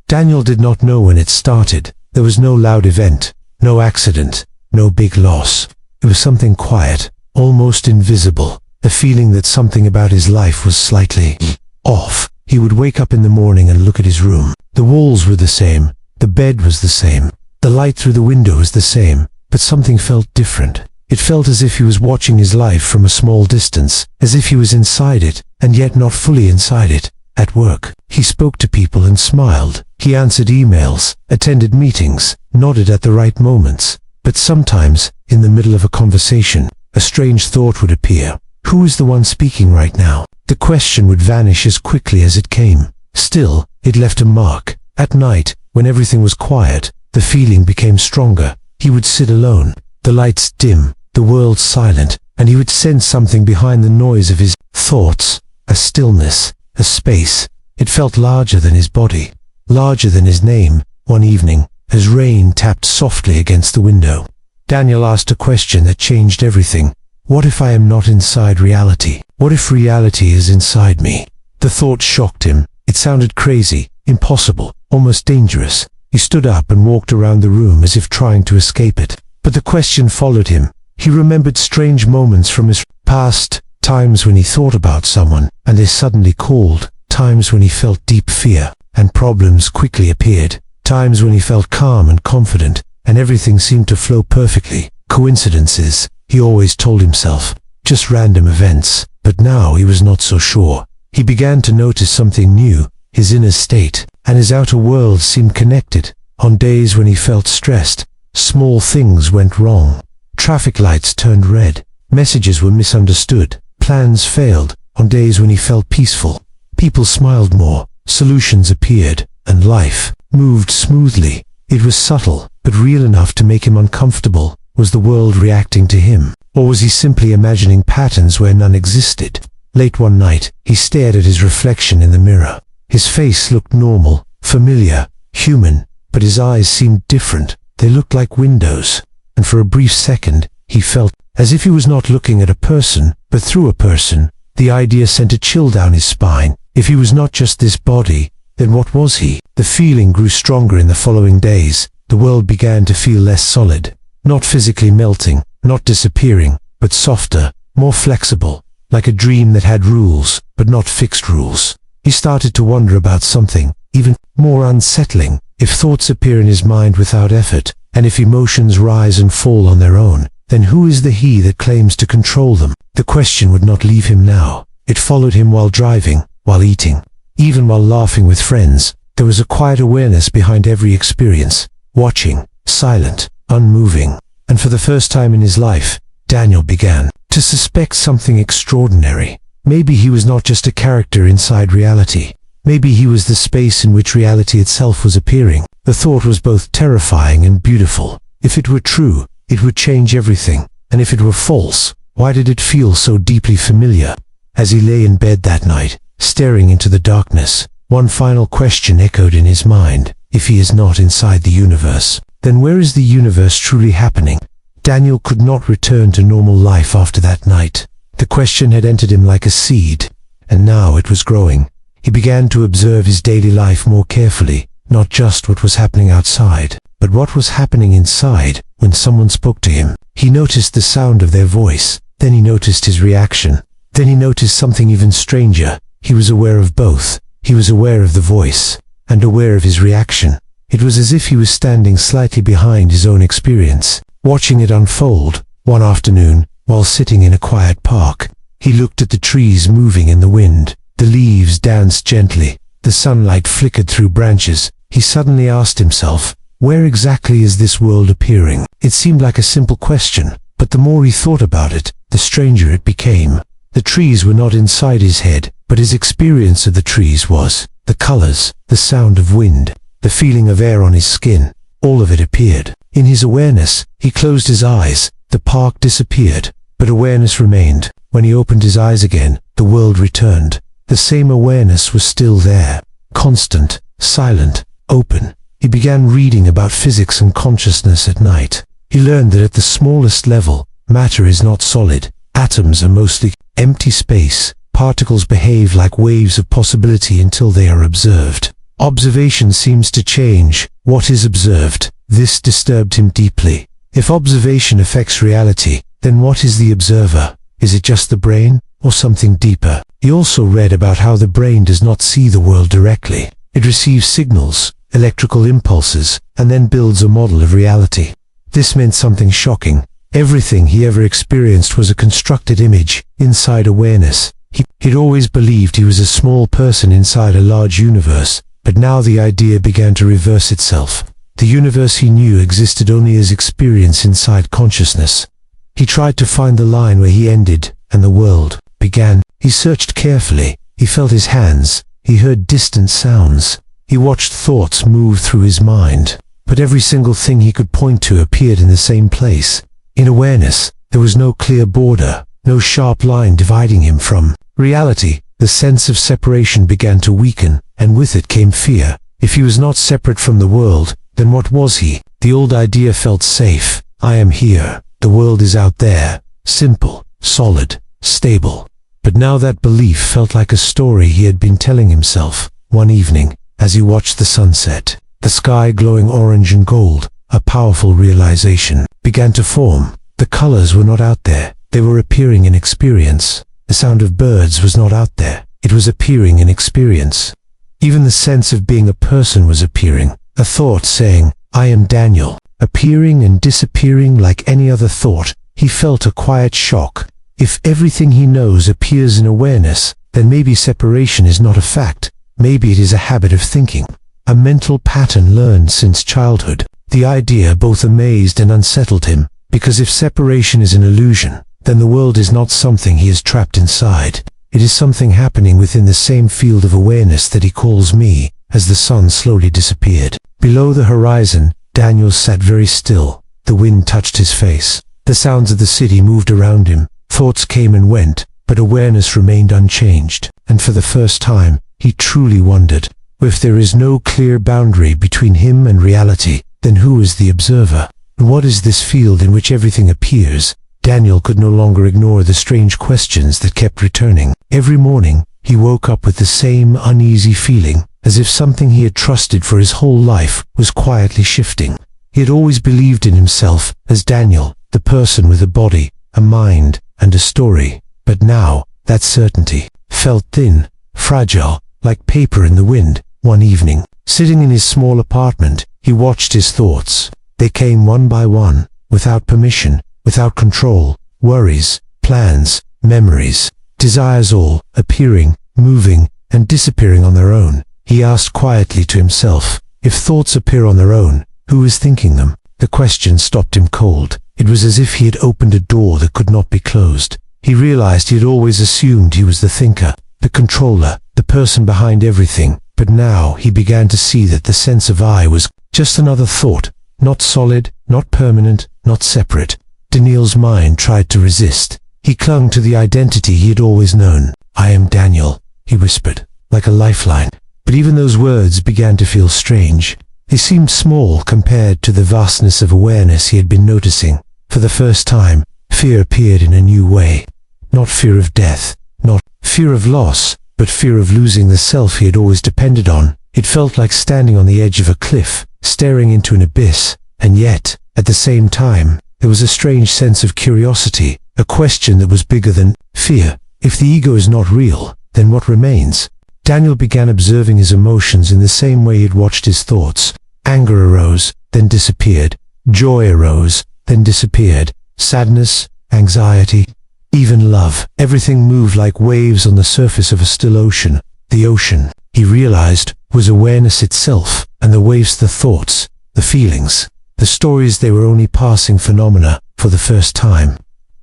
Daniel did not know when it started. There was no loud event, no accident, no big loss. It was something quiet, almost invisible, a feeling that something about his life was slightly off. He would wake up in the morning and look at his room. The walls were the same, the bed was the same, the light through the window was the same, but something felt different. It felt as if he was watching his life from a small distance, as if he was inside it, and yet not fully inside it. At work, he spoke to people and smiled. He answered emails, attended meetings, nodded at the right moments. But sometimes, in the middle of a conversation, a strange thought would appear. Who is the one speaking right now? The question would vanish as quickly as it came. Still, it left a mark. At night, when everything was quiet, the feeling became stronger. He would sit alone, the lights dim, the world silent, and he would sense something behind the noise of his thoughts, a stillness, a space. It felt larger than his body, larger than his name. One evening, as rain tapped softly against the window, Daniel asked a question that changed everything. What if I am not inside reality? What if reality is inside me? The thought shocked him. It sounded crazy, impossible, almost dangerous. He stood up and walked around the room as if trying to escape it. But the question followed him. He remembered strange moments from his past, times when he thought about someone, and they suddenly called, times when he felt deep fear, and problems quickly appeared, times when he felt calm and confident, and everything seemed to flow perfectly. Coincidences, he always told himself, just random events. But now he was not so sure. He began to notice something new. His inner state and his outer world seemed connected. On days when he felt stressed, small things went wrong. Traffic lights turned red, messages were misunderstood, plans failed. On days when he felt peaceful, people smiled more, solutions appeared, and life moved smoothly. It was subtle, but real enough to make him uncomfortable. Was the world reacting to him, or was he simply imagining patterns where none existed? Late one night, he stared at his reflection in the mirror. His face looked normal, familiar, human, but his eyes seemed different. They looked like windows, and for a brief second, he felt as if he was not looking at a person, but through a person. The idea sent a chill down his spine. If he was not just this body, then what was he? The feeling grew stronger in the following days. The world began to feel less solid, not physically melting, not disappearing, but softer, more flexible, like a dream that had rules, but not fixed rules. He started to wonder about something, even more unsettling. If thoughts appear in his mind without effort, and if emotions rise and fall on their own, then who is the he that claims to control them? The question would not leave him now. It followed him while driving, while eating, even while laughing with friends. There was a quiet awareness behind every experience, watching, silent, unmoving. And for the first time in his life, Daniel began to suspect something extraordinary. Maybe he was not just a character inside reality. Maybe he was the space in which reality itself was appearing. The thought was both terrifying and beautiful. If it were true, it would change everything. And if it were false, why did it feel so deeply familiar? As he lay in bed that night, staring into the darkness, one final question echoed in his mind. If he is not inside the universe, then where is the universe truly happening? Daniel could not return to normal life after that night. The question had entered him like a seed, and now it was growing. He began to observe his daily life more carefully, not just what was happening outside, but what was happening inside. When someone spoke to him, he noticed the sound of their voice, then he noticed his reaction, then he noticed something even stranger. He was aware of both. He was aware of the voice, and aware of his reaction. It was as if he was standing slightly behind his own experience, watching it unfold. One afternoon, while sitting in a quiet park, he looked at the trees moving in the wind. The leaves danced gently, the sunlight flickered through branches. He suddenly asked himself, where exactly is this world appearing? It seemed like a simple question, but the more he thought about it, the stranger it became. The trees were not inside his head, but his experience of the trees was. The colors, the sound of wind, the feeling of air on his skin, all of it appeared. In his awareness, he closed his eyes. The park disappeared, but awareness remained. When he opened his eyes again, the world returned. The same awareness was still there, constant, silent, open. He began reading about physics and consciousness at night. He learned that at the smallest level, matter is not solid. Atoms are mostly empty space. Particles behave like waves of possibility until they are observed. Observation seems to change what is observed. This disturbed him deeply. If observation affects reality, then what is the observer? Is it just the brain, or something deeper? He also read about how the brain does not see the world directly. It receives signals, electrical impulses, and then builds a model of reality. This meant something shocking. Everything he ever experienced was a constructed image, inside awareness. He'd always believed he was a small person inside a large universe, but now the idea began to reverse itself. The universe he knew existed only as experience inside consciousness. He tried to find the line where he ended, and the world began. He searched carefully. He felt his hands. He heard distant sounds. He watched thoughts move through his mind. But every single thing he could point to appeared in the same place. In awareness, there was no clear border, no sharp line dividing him from reality. The sense of separation began to weaken, and with it came fear. If he was not separate from the world, then what was he? The old idea felt safe. I am here. The world is out there. Simple, solid, stable. But now that belief felt like a story he had been telling himself. One evening, as he watched the sunset, the sky glowing orange and gold, a powerful realization began to form. The colors were not out there. They were appearing in experience. The sound of birds was not out there. It was appearing in experience. Even the sense of being a person was appearing. A thought saying, I am Daniel, appearing and disappearing like any other thought. He felt a quiet shock. If everything he knows appears in awareness, then maybe separation is not a fact. Maybe it is a habit of thinking. A mental pattern learned since childhood. The idea both amazed and unsettled him, because if separation is an illusion, then the world is not something he is trapped inside. It is something happening within the same field of awareness that he calls me. As the sun slowly disappeared below the horizon, Daniel sat very still. The wind touched his face. The sounds of the city moved around him. Thoughts came and went, but awareness remained unchanged. And for the first time, he truly wondered, if there is no clear boundary between him and reality, then who is the observer? And what is this field in which everything appears? Daniel could no longer ignore the strange questions that kept returning. Every morning, he woke up with the same uneasy feeling, as if something he had trusted for his whole life was quietly shifting. He had always believed in himself as Daniel, the person with a body, a mind, and a story. But now, that certainty felt thin, fragile, like paper in the wind. One evening, sitting in his small apartment, he watched his thoughts. They came one by one, without permission, without control. Worries, plans, memories, desires, all appearing, moving, and disappearing on their own. He asked quietly to himself, if thoughts appear on their own, who is thinking them? The question stopped him cold. It was as if he had opened a door that could not be closed. He realized he had always assumed he was the thinker, the controller, the person behind everything. But now he began to see that the sense of I was just another thought, not solid, not permanent, not separate. Daniel's mind tried to resist. He clung to the identity he had always known. I am Daniel, he whispered, like a lifeline. But even those words began to feel strange. They seemed small compared to the vastness of awareness he had been noticing. For the first time, fear appeared in a new way. Not fear of death, not fear of loss, but fear of losing the self he had always depended on. It felt like standing on the edge of a cliff, staring into an abyss, and yet, at the same time, there was a strange sense of curiosity, a question that was bigger than fear. If the ego is not real, then what remains? Daniel began observing his emotions in the same way he had watched his thoughts. Anger arose, then disappeared. Joy arose, then disappeared. Sadness, anxiety, even love. Everything moved like waves on the surface of a still ocean. The ocean, he realized, was awareness itself, and the waves the thoughts, the feelings, the stories. They were only passing phenomena. For the first time,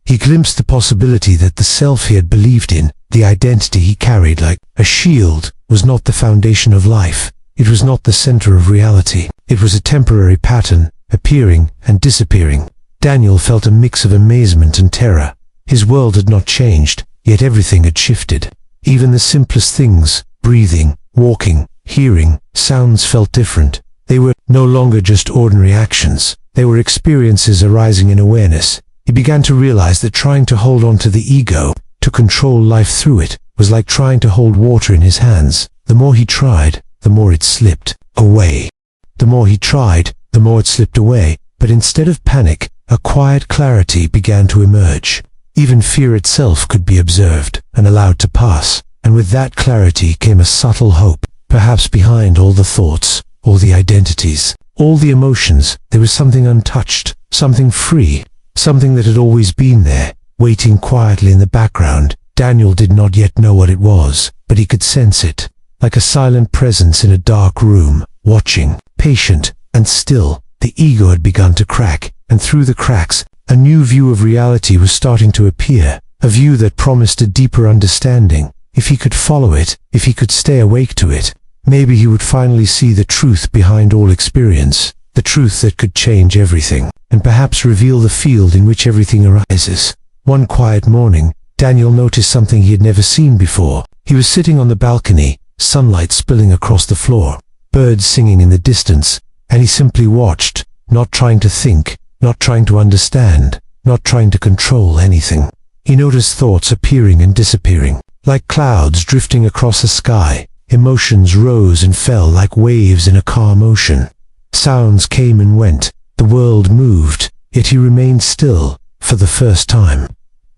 he glimpsed the possibility that the self he had believed in, the identity he carried like a shield, was not the foundation of life. It was not the center of reality. It was a temporary pattern, appearing and disappearing. Daniel felt a mix of amazement and terror. His world had not changed, yet everything had shifted. Even the simplest things, breathing, walking, hearing, sounds, felt different. They were no longer just ordinary actions. They were experiences arising in awareness. He began to realize that trying to hold on to the ego, to control life through it, was like trying to hold water in his hands. The more he tried, the more it slipped away. The more he tried, the more it slipped away, but instead of panic, a quiet clarity began to emerge. Even fear itself could be observed and allowed to pass, and with that clarity came a subtle hope. Perhaps behind all the thoughts, all the identities, all the emotions, there was something untouched, something free, something that had always been there, waiting quietly in the background. Daniel did not yet know what it was, but he could sense it, like a silent presence in a dark room, watching, patient, and still. The ego had begun to crack, and through the cracks, a new view of reality was starting to appear, a view that promised a deeper understanding. If he could follow it, if he could stay awake to it, maybe he would finally see the truth behind all experience, the truth that could change everything, and perhaps reveal the field in which everything arises. One quiet morning, Daniel noticed something he had never seen before. He was sitting on the balcony, sunlight spilling across the floor, birds singing in the distance, and he simply watched, not trying to think, not trying to understand, not trying to control anything. He noticed thoughts appearing and disappearing, like clouds drifting across the sky. Emotions rose and fell like waves in a calm ocean. Sounds came and went, the world moved, yet he remained still, for the first time.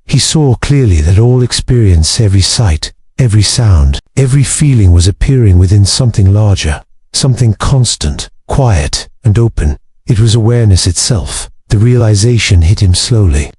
He saw clearly that all experience, every sight, every sound, every feeling was appearing within something larger, something constant, quiet, and open. It was awareness itself. The realization hit him slowly,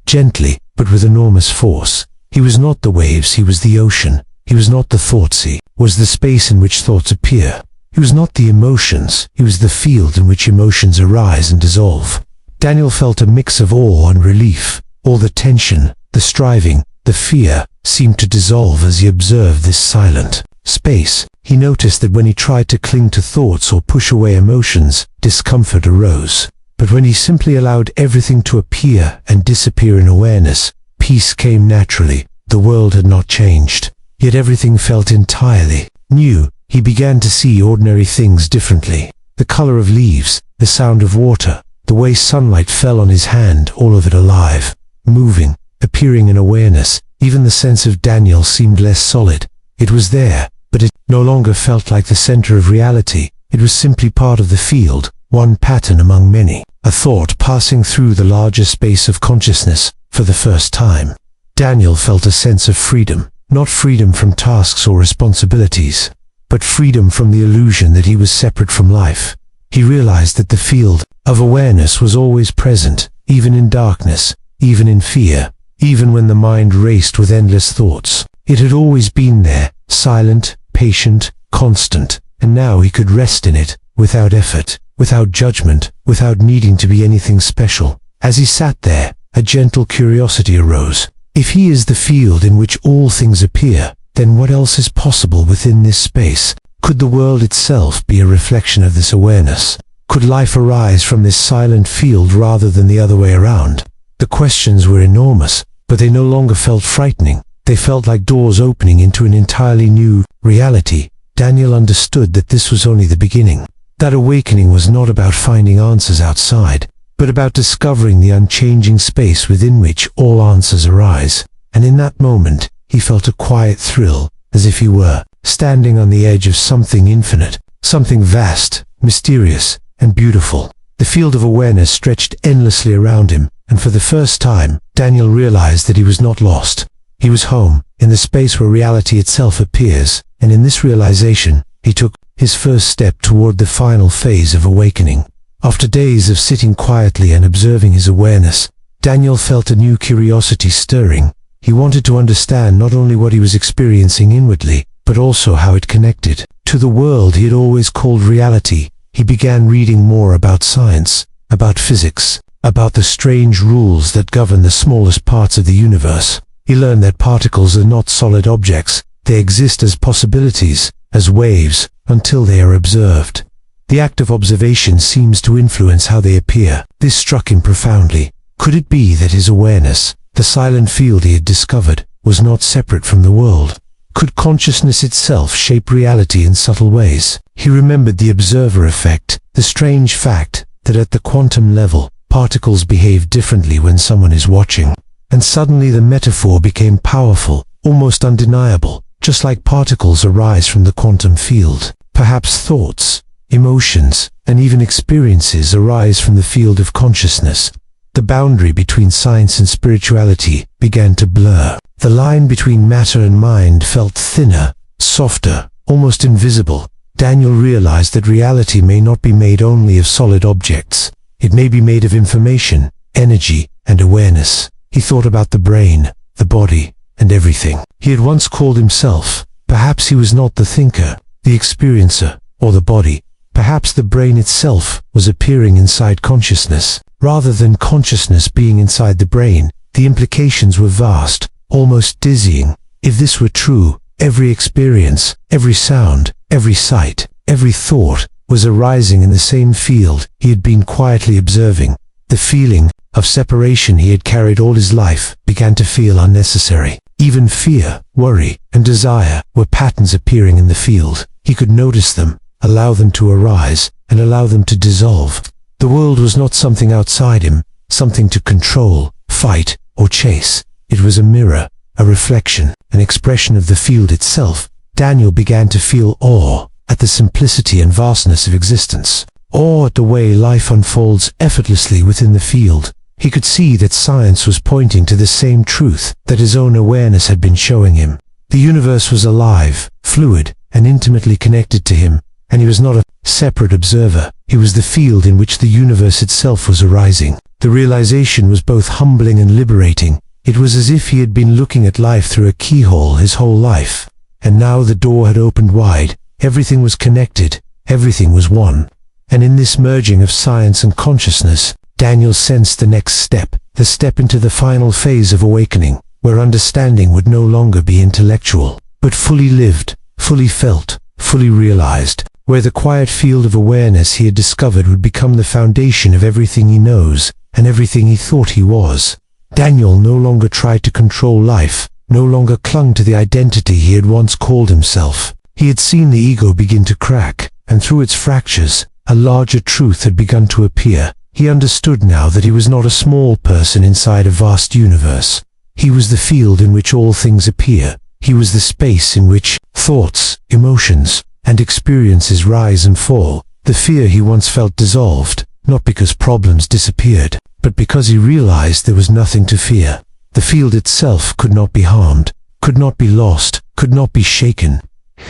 gently, but with enormous force. He was not the waves, he was the ocean. He was not the thoughts, he was the space in which thoughts appear. He was not the emotions, he was the field in which emotions arise and dissolve. Daniel felt a mix of awe and relief. All the tension, the striving, the fear seemed to dissolve as he observed this silent space. He noticed that when he tried to cling to thoughts or push away emotions, discomfort arose. But when he simply allowed everything to appear and disappear in awareness, peace came naturally. The world had not changed, yet everything felt entirely new. He began to see ordinary things differently. The color of leaves, the sound of water, the way sunlight fell on his hand, all of it alive, moving, appearing in awareness. Even the sense of Daniel seemed less solid. It was there, but it no longer felt like the center of reality. It was simply part of the field, one pattern among many, a thought passing through the larger space of consciousness. For the first time, Daniel felt a sense of freedom, not freedom from tasks or responsibilities, but freedom from the illusion that he was separate from life. He realized that the field of awareness was always present, even in darkness, even in fear, even when the mind raced with endless thoughts. It had always been there, silent, patient, constant, and now he could rest in it, without effort, without judgment, without needing to be anything special. As he sat there, a gentle curiosity arose. If he is the field in which all things appear, then what else is possible within this space? Could the world itself be a reflection of this awareness? Could life arise from this silent field rather than the other way around? The questions were enormous, but they no longer felt frightening. They felt like doors opening into an entirely new reality. Daniel understood that this was only the beginning. That awakening was not about finding answers outside, but about discovering the unchanging space within which all answers arise. And in that moment, he felt a quiet thrill, as if he were standing on the edge of something infinite, something vast, mysterious, and beautiful. The field of awareness stretched endlessly around him, and for the first time, Daniel realized that he was not lost. He was home, in the space where reality itself appears, and in this realization, he took his first step toward the final phase of awakening. After days of sitting quietly and observing his awareness, Daniel felt a new curiosity stirring. He wanted to understand not only what he was experiencing inwardly, but also how it connected to the world he had always called reality. He began reading more about science, about physics, about the strange rules that govern the smallest parts of the universe. He learned that particles are not solid objects. They exist as possibilities, as waves, until they are observed. The act of observation seems to influence how they appear. This struck him profoundly. Could it be that his awareness, the silent field he had discovered, was not separate from the world? Could consciousness itself shape reality in subtle ways? He remembered the observer effect, the strange fact that at the quantum level, particles behave differently when someone is watching. And suddenly the metaphor became powerful, almost undeniable. Just like particles arise from the quantum field, Perhaps thoughts, emotions, and even experiences arise from the field of consciousness. The boundary between science and spirituality began to blur. The line between matter and mind felt thinner, softer, almost invisible. Daniel realized that reality may not be made only of solid objects. It may be made of information, energy, and awareness. He thought about the brain, the body, and everything. He had once called himself. Perhaps he was not the thinker, the experiencer, or the body. Perhaps the brain itself was appearing inside consciousness. Rather than consciousness being inside the brain, the implications were vast, almost dizzying. If this were true, every experience, every sound, every sight, every thought was arising in the same field he had been quietly observing. The feeling of separation he had carried all his life began to feel unnecessary. Even fear, worry, and desire were patterns appearing in the field. He could notice them, allow them to arise, and allow them to dissolve. The world was not something outside him, something to control, fight, or chase. It was a mirror, a reflection, an expression of the field itself. Daniel began to feel awe at the simplicity and vastness of existence. Awe at the way life unfolds effortlessly within the field. He could see that science was pointing to the same truth that his own awareness had been showing him. The universe was alive, fluid, and intimately connected to him, and he was not a separate observer. He was the field in which the universe itself was arising. The realization was both humbling and liberating. It was as if he had been looking at life through a keyhole his whole life. And now the door had opened wide. Everything was connected. Everything was one. And in this merging of science and consciousness, Daniel sensed the next step, the step into the final phase of awakening, where understanding would no longer be intellectual, but fully lived, fully felt, fully realized, where the quiet field of awareness he had discovered would become the foundation of everything he knows and everything he thought he was. Daniel no longer tried to control life, no longer clung to the identity he had once called himself. He had seen the ego begin to crack, and through its fractures, a larger truth had begun to appear. He understood now that he was not a small person inside a vast universe. He was the field in which all things appear. He was the space in which thoughts, emotions, and experiences rise and fall. The fear he once felt dissolved, not because problems disappeared, but because he realized there was nothing to fear. The field itself could not be harmed, could not be lost, could not be shaken.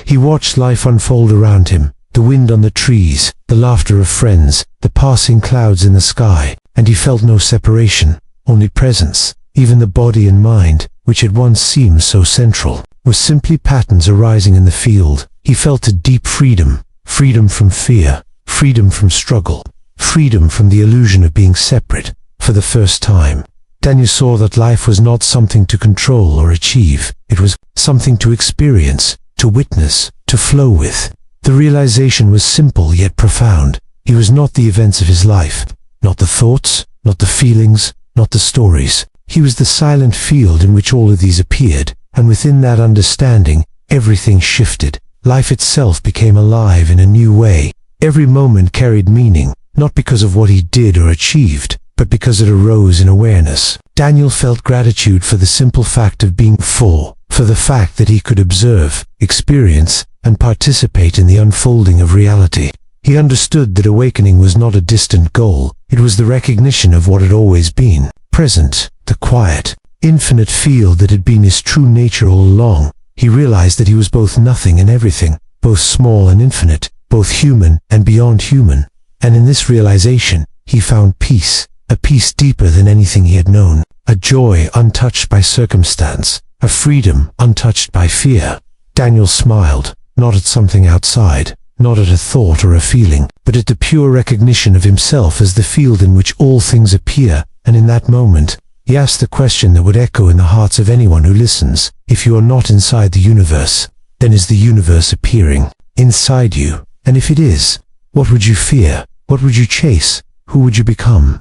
He watched life unfold around him, the wind on the trees, the laughter of friends, the passing clouds in the sky, and he felt no separation, only presence. Even the body and mind, which had once seemed so central, were simply patterns arising in the field. He felt a deep freedom, freedom from fear, freedom from struggle, freedom from the illusion of being separate. For the first time, Daniel saw that life was not something to control or achieve. It was something to experience, to witness, to flow with. The realization was simple yet profound. He was not the events of his life, not the thoughts, not the feelings, not the stories. He was the silent field in which all of these appeared, and within that understanding, everything shifted. Life itself became alive in a new way. Every moment carried meaning, not because of what he did or achieved, but because it arose in awareness. Daniel felt gratitude for the simple fact of being for the fact that he could observe, experience, and participate in the unfolding of reality. He understood that awakening was not a distant goal. It was the recognition of what had always been, present, the quiet, infinite field that had been his true nature all along. He realized that he was both nothing and everything, both small and infinite, both human and beyond human. And in this realization, he found peace, a peace deeper than anything he had known, a joy untouched by circumstance, a freedom untouched by fear. Daniel smiled, not at something outside, not at a thought or a feeling, but at the pure recognition of himself as the field in which all things appear. And in that moment, he asked the question that would echo in the hearts of anyone who listens. If you are not inside the universe, then is the universe appearing inside you? And if it is, what would you fear? What would you chase? Who would you become?